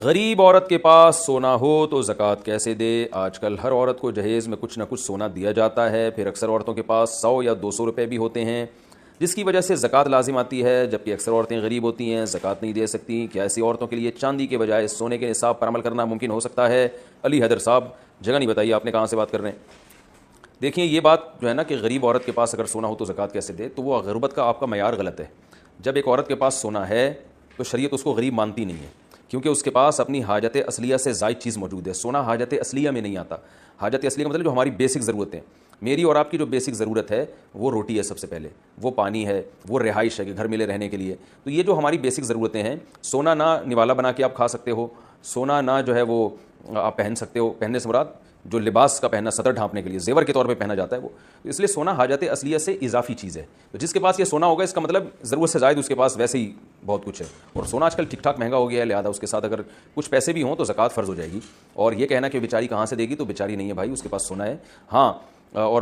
غریب عورت کے پاس سونا ہو تو زکوٰۃ کیسے دے؟ آج کل ہر عورت کو جہیز میں کچھ نہ کچھ سونا دیا جاتا ہے، پھر اکثر عورتوں کے پاس 100 یا 200 روپے بھی ہوتے ہیں، جس کی وجہ سے زکوٰۃ لازم آتی ہے، جبکہ اکثر عورتیں غریب ہوتی ہیں، زکوٰۃ نہیں دے سکتی۔ کیا ایسی عورتوں کے لیے چاندی کے بجائے سونے کے نصاب پر عمل کرنا ممکن ہو سکتا ہے؟ علی حیدر صاحب، جگہ نہیں بتائیے آپ نے کہاں سے بات کر رہے ہیں؟ دیکھیں، یہ بات جو ہے نا کہ غریب عورت کے پاس اگر سونا ہو تو زکوٰۃ کیسے دے، تو وہ غربت کا آپ کا معیار غلط ہے۔ جب ایک عورت کے پاس سونا ہے تو شریعت اس کو غریب مانتی نہیں ہے، کیونکہ اس کے پاس اپنی حاجت اصلیہ سے زائد چیز موجود ہے۔ سونا حاجت اصلیہ میں نہیں آتا۔ حاجت اصلیہ کا مطلب جو ہماری بیسک ضرورتیں، میری اور آپ کی جو بیسک ضرورت ہے وہ روٹی ہے، سب سے پہلے وہ پانی ہے، وہ رہائش ہے کہ گھر ملے رہنے کے لیے۔ تو یہ جو ہماری بیسک ضرورتیں ہیں، سونا نہ نوالا بنا کے آپ کھا سکتے ہو، سونا نہ جو ہے وہ آپ پہن سکتے ہو، پہننے سے مراد جو لباس کا پہننا، صدر ڈھانپنے کے لیے زیور کے طور پہ پہنا جاتا ہے وہ، اس لیے سونا حاجت اصلیہ سے اضافی چیز ہے۔ تو جس کے پاس یہ سونا ہوگا، اس کا مطلب ضرورت سے زائد اس کے پاس ویسے ہی بہت کچھ ہے، اور سونا آج کل ٹھیک ٹھاک مہنگا ہو گیا ہے، لہٰذا اس کے ساتھ اگر کچھ پیسے بھی ہوں تو زکوٰۃ فرض ہو جائے گی۔ اور یہ کہنا کہ بیچاری کہاں سے دے گی، تو بیچاری نہیں ہے بھائی، اس کے پاس سونا ہے۔ ہاں، اور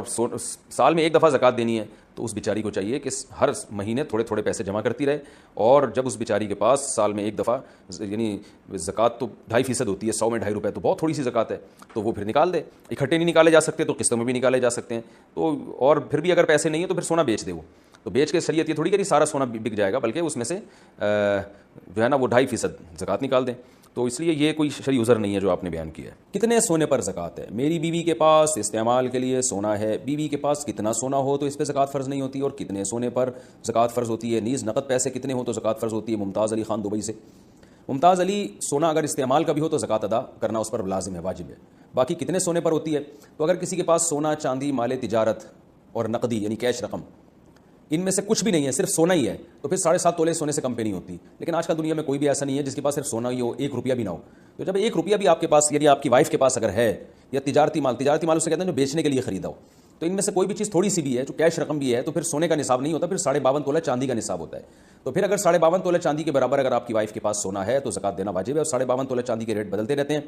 سال میں ایک دفعہ زکوٰۃ دینی ہے تو اس بیچاری کو چاہیے کہ ہر مہینے تھوڑے تھوڑے پیسے جمع کرتی رہے، اور جب اس بیچاری کے پاس سال میں ایک دفعہ، یعنی زکوٰۃ تو 2.5% ہوتی ہے، 100 میں 2.5 روپے تو بہت تھوڑی سی زکوٰۃ ہے، تو وہ پھر نکال دے۔ اکٹھے نہیں نکالے جا سکتے تو قسطوں میں بھی نکالے جا سکتے ہیں، تو اور پھر بھی اگر پیسے نہیں ہیں تو پھر سونا بیچ دے وہ، تو بیچ کے شریعت یہ تھوڑی کری سارا سونا بک جائے گا، بلکہ اس میں سے جو ہے نا وہ 2.5% زکوٰۃ نکال دیں۔ تو اس لیے یہ کوئی شرعی عذر نہیں ہے جو آپ نے بیان کیا ہے۔ کتنے سونے پر زکوٰۃ ہے؟ میری بیوی کے پاس استعمال کے لیے سونا ہے۔ بیوی کے پاس کتنا سونا ہو تو اس پہ زکوٰۃ فرض نہیں ہوتی، اور کتنے سونے پر زکوٰۃ فرض ہوتی ہے؟ نیز نقد پیسے کتنے ہوں تو زکوٰۃ فرض ہوتی ہے؟ ممتاز علی خان دبئی سے۔ ممتاز علی، سونا اگر استعمال کا بھی ہو تو زکوٰۃ ادا کرنا اس پر لازم ہے، واجب ہے۔ باقی کتنے سونے پر ہوتی ہے، تو اگر کسی کے پاس سونا، چاندی، مال تجارت اور نقدی یعنی کیش رقم، ان میں سے کچھ بھی نہیں ہے، صرف سونا ہی ہے، تو پھر 7.5 تولے سونے سے کم پہ نہیں ہوتی۔ لیکن آج کل دنیا میں کوئی بھی ایسا نہیں ہے جس کے پاس صرف سونا ہی ہو، 1 روپیہ بھی نہ ہو۔ تو جب 1 روپیہ بھی آپ کے پاس، یعنی آپ کی وائف کے پاس اگر ہے، یا تجارتی مال اسے کہتے ہیں جو بیچنے کے لیے خریدا ہو، تو ان میں سے کوئی بھی چیز تھوڑی سی بھی ہے جو کیش رقم بھی ہے، تو پھر سونے کا نصاب نہیں ہوتا، پھر 52.5 تولہ چاندی کا نصاب ہوتا ہے۔ تو پھر اگر 52.5 تولہ چاندی کے برابر اگر آپ کی وائف کے پاس سونا ہے تو زکوٰۃ دینا واجب ہے، اور 52.5 تولہ چاندی کے ریٹ بدلتے رہتے ہیں۔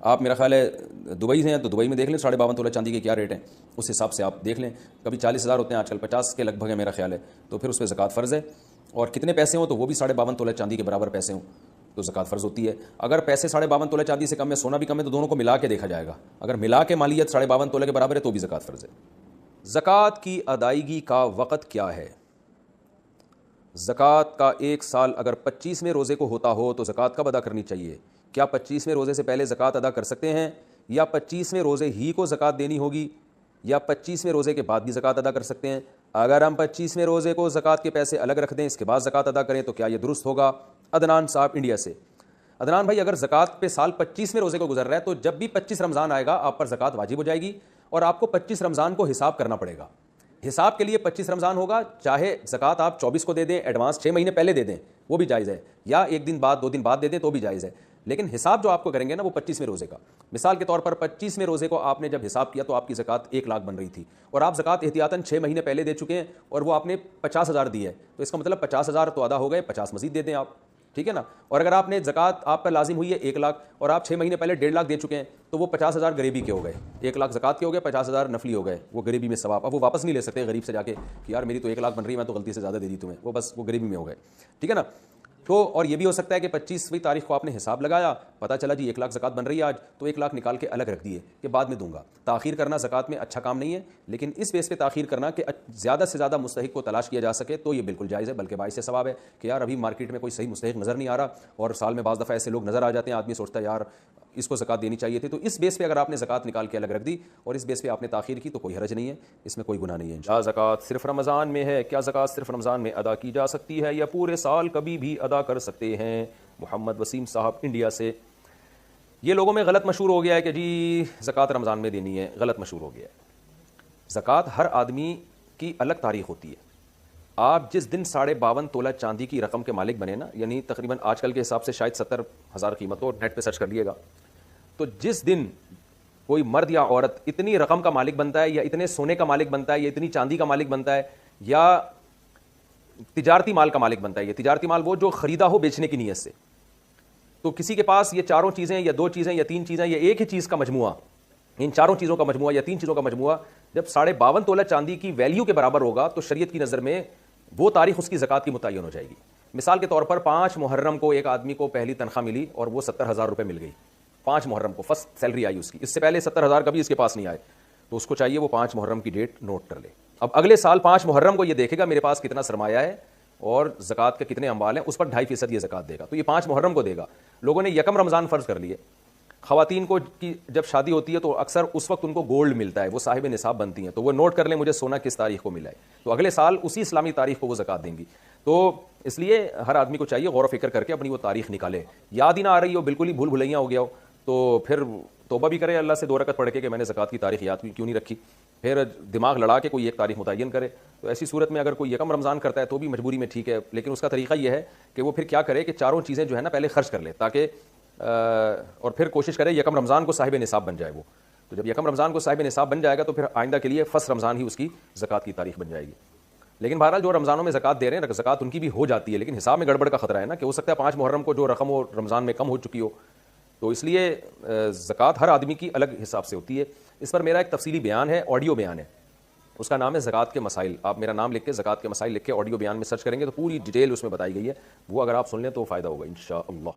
آپ میرا خیال ہے دبئی سے ہیں تو دبئی میں دیکھ لیں 52.5 تولہ چاندی کے کیا ریٹ ہیں، اس حساب سے آپ دیکھ لیں۔ کبھی 40,000 ہوتے ہیں، آج کل 50 کے لگ بھگ ہے میرا خیال ہے، تو پھر اس پہ زکوٰۃ فرض ہے۔ اور کتنے پیسے ہوں تو وہ بھی 52.5 تولہ چاندی کے برابر پیسے ہوں تو زکوٰۃ فرض ہوتی ہے۔ اگر پیسے 52.5 تولہ چاندی سے کم ہے، سونا بھی کم ہے، تو دونوں کو ملا کے دیکھا جائے گا۔ اگر ملا کے مالیت 52.5 تولہ کے برابر ہے تو بھی زکوٰۃ فرض ہے۔ زکوٰۃ کی ادائیگی کا وقت کیا ہے؟ زکوٰۃ کا ایک سال اگر 25ویں روزے کو ہوتا ہو تو زکوٰۃ کب ادا کرنی چاہیے؟ کیا 25ویں روزے سے پہلے زکوٰۃ ادا کر سکتے ہیں، یا 25ویں روزے ہی کو زکوٰۃ دینی ہوگی، یا 25ویں روزے کے بعد بھی زکوٰۃ ادا کر سکتے ہیں؟ اگر ہم 25ویں روزے کو زکوٰۃ کے پیسے الگ رکھ دیں، اس کے بعد زکوٰۃ ادا کریں تو کیا یہ درست ہوگا؟ عدنان صاحب انڈیا سے۔ عدنان بھائی، اگر زکوٰۃ پہ سال 25ویں روزے کو گزر رہا ہے تو جب بھی 25 رمضان آئے گا آپ پر زکوٰۃ واجب ہو جائے گی، اور آپ کو 25 رمضان کو حساب کرنا پڑے گا۔ حساب کے لیے 25 رمضان ہوگا، چاہے زکوٰۃ آپ 24 کو دے دیں، ایڈوانس 6 مہینے پہلے دے دیں وہ بھی جائز ہے، یا 1 دن بعد 2 دن بعد دے دیں تو بھی جائز ہے، لیکن حساب جو آپ کو کریں گے نا وہ 25ویں روزے کا۔ مثال کے طور پر 25ویں روزے کو آپ نے جب حساب کیا تو آپ کی زکوٰۃ 1 لاکھ بن رہی تھی، اور آپ زکوٰۃ احتیاطاً 6 مہینے پہلے دے چکے ہیں، اور وہ آپ نے 50,000 دی ہے، تو اس کا مطلب 50,000 تو ادا ہو گئے، 50 مزید دے دیں آپ، ٹھیک ہے نا۔ اور اگر آپ نے زکوٰۃ آپ پر لازم ہوئی ہے 1 لاکھ، اور آپ 6 مہینے پہلے 1.5 لاکھ دے چکے ہیں، تو وہ 50,000 غریبی کے ہو گئے، 1 لاکھ زکوٰۃ کے ہو گئے، 50,000 نفلی ہو گئے، وہ غریبی میں ثواب۔ اب وہ واپس نہیں لے سکتے غریب سے جا کے کہ یار میری تو 1 لاکھ بن رہی ہے، میں تو غلطی سے زیادہ دے دی تمہیں، وہ بس وہ غریبی میں ہو گئے، ٹھیک ہے نا۔ تو اور یہ بھی ہو سکتا ہے کہ 25ویں تاریخ کو آپ نے حساب لگایا، پتہ چلا جی 1 لاکھ زکوٰۃ بن رہی ہے آج، تو 1 لاکھ نکال کے الگ رکھ دیے کہ بعد میں دوں گا۔ تاخیر کرنا زکوٰۃ میں اچھا کام نہیں ہے، لیکن اس بیس پہ تاخیر کرنا کہ زیادہ سے زیادہ مستحق کو تلاش کیا جا سکے تو یہ بالکل جائز ہے، بلکہ باعث ثواب ہے کہ یار ابھی مارکیٹ میں کوئی صحیح مستحق نظر نہیں آ رہا، اور سال میں بعض دفعہ ایسے لوگ نظر آ جاتے ہیں، آدمی سوچتا ہے یار اس کو زکوٰۃ دینی چاہیے تھی۔ تو اس بیس پہ اگر آپ نے زکوٰۃ نکال کے الگ رکھ دی اور اس بیس پہ آپ نے تاخیر کی تو کوئی حرج نہیں ہے، اس میں کوئی گناہ نہیں ہے۔ کیا زکوٰۃ صرف رمضان میں ہے؟ کیا زکوٰۃ صرف رمضان میں ادا کی جا سکتی ہے یا پورے سال کبھی بھی ادا کر سکتے ہیں؟ محمد وسیم صاحب انڈیا سے۔ یہ لوگوں میں غلط مشہور ہو گیا ہے کہ جی زکوٰۃ رمضان میں دینی ہے، غلط مشہور ہو گیا ہے۔ زکوٰۃ ہر آدمی کی الگ تاریخ ہوتی ہے۔ آپ جس دن 52.5 تولہ چاندی کی رقم کے مالک بنے نا، یعنی تقریباً آج کل کے حساب سے شاید 70,000 قیمت ہو، نیٹ پہ سرچ کر لیے گا، تو جس دن کوئی مرد یا عورت اتنی رقم کا مالک بنتا ہے، یا اتنے سونے کا مالک بنتا ہے، یا اتنی چاندی کا مالک بنتا ہے، یا تجارتی مال کا مالک بنتا ہے، یہ تجارتی مال وہ جو خریدا ہو بیچنے کی نیت سے، تو کسی کے پاس یہ چاروں چیزیں یا 2 چیزیں یا 3 چیزیں یا ایک ہی چیز کا مجموعہ، ان چاروں چیزوں کا مجموعہ یا 3 چیزوں کا مجموعہ جب 52.5 تولہ چاندی کی ویلیو کے برابر ہوگا تو شریعت کی نظر میں وہ تاریخ اس کی زکوٰۃ کی متعین ہو جائے گی۔ مثال کے طور پر 5 محرم کو ایک آدمی کو پہلی تنخواہ ملی اور وہ 70,000 روپے مل گئی. 5 محرم کو فرسٹ سیلری آئی اس کی, اس سے پہلے 70,000 کبھی اس کے پاس نہیں آئے, تو اس کو چاہیے وہ 5 محرم کی ڈیٹ نوٹ کر لے. اب اگلے سال 5 محرم کو یہ دیکھے گا میرے پاس کتنا سرمایہ ہے اور زکوٰۃ کے کتنے اموال ہیں, اس پر 2.5% یہ زکوٰۃ دے گا. تو یہ 5 محرم کو دے گا. لوگوں نے یکم رمضان فرض کر لیے. خواتین کو کی جب شادی ہوتی ہے تو اکثر اس وقت ان کو گولڈ ملتا ہے, وہ صاحب نصاب بنتی ہیں, تو وہ نوٹ کر لیں مجھے سونا کس تاریخ کو ملا ہے, تو اگلے سال اسی اسلامی تاریخ کو وہ زکوٰۃ دیں گی. تو اس لیے ہر آدمی کو چاہیے غور و فکر کر کے اپنی وہ تاریخ نکالے. یاد ہی نہ آ رہی ہو, بالکل ہی بھول بھلیاں ہو گیا ہو, تو پھر توبہ بھی کرے اللہ سے 2 رکعت پڑھ کے کہ میں نے زکوٰۃ کی تاریخ یاد کیوں نہیں رکھی, پھر دماغ لڑا کے کوئی ایک تاریخ متعین کرے. تو ایسی صورت میں اگر کوئی یکم رمضان کرتا ہے تو بھی مجبوری میں ٹھیک ہے, لیکن اس کا طریقہ یہ ہے کہ وہ پھر کیا کرے کہ چاروں چیزیں جو ہے نا پہلے خرچ کر لے, تاکہ اور پھر کوشش کرے یکم رمضان کو صاحب نصاب بن جائے وہ. تو جب یکم رمضان کو صاحب نصاب بن جائے گا تو پھر آئندہ کے لیے فرسٹ رمضان ہی اس کی زکوٰۃ کی تاریخ بن جائے گی. لیکن بہرحال جو رمضانوں میں زکوٰۃ دے رہے ہیں زکوٰۃ ان کی بھی ہو جاتی ہے, لیکن حساب میں گڑبڑ کا خطرہ ہے نا, کہ ہو سکتا ہے 5 محرم کو جو رقم ہو رمضان میں کم ہو چکی ہو, تو اس لیے زکوٰۃ ہر آدمی کی الگ حساب سے ہوتی ہے. اس پر میرا ایک تفصیلی بیان ہے, آڈیو بیان ہے, اس کا نام ہے زکوٰۃ کے مسائل. آپ میرا نام لکھ کے زکوٰۃ کے مسائل لکھ کے آڈیو بیان میں سرچ کریں گے تو پوری ڈیٹیل اس میں بتائی گئی ہے, وہ اگر آپ سن لیں تو فائدہ ہوگا انشاءاللہ.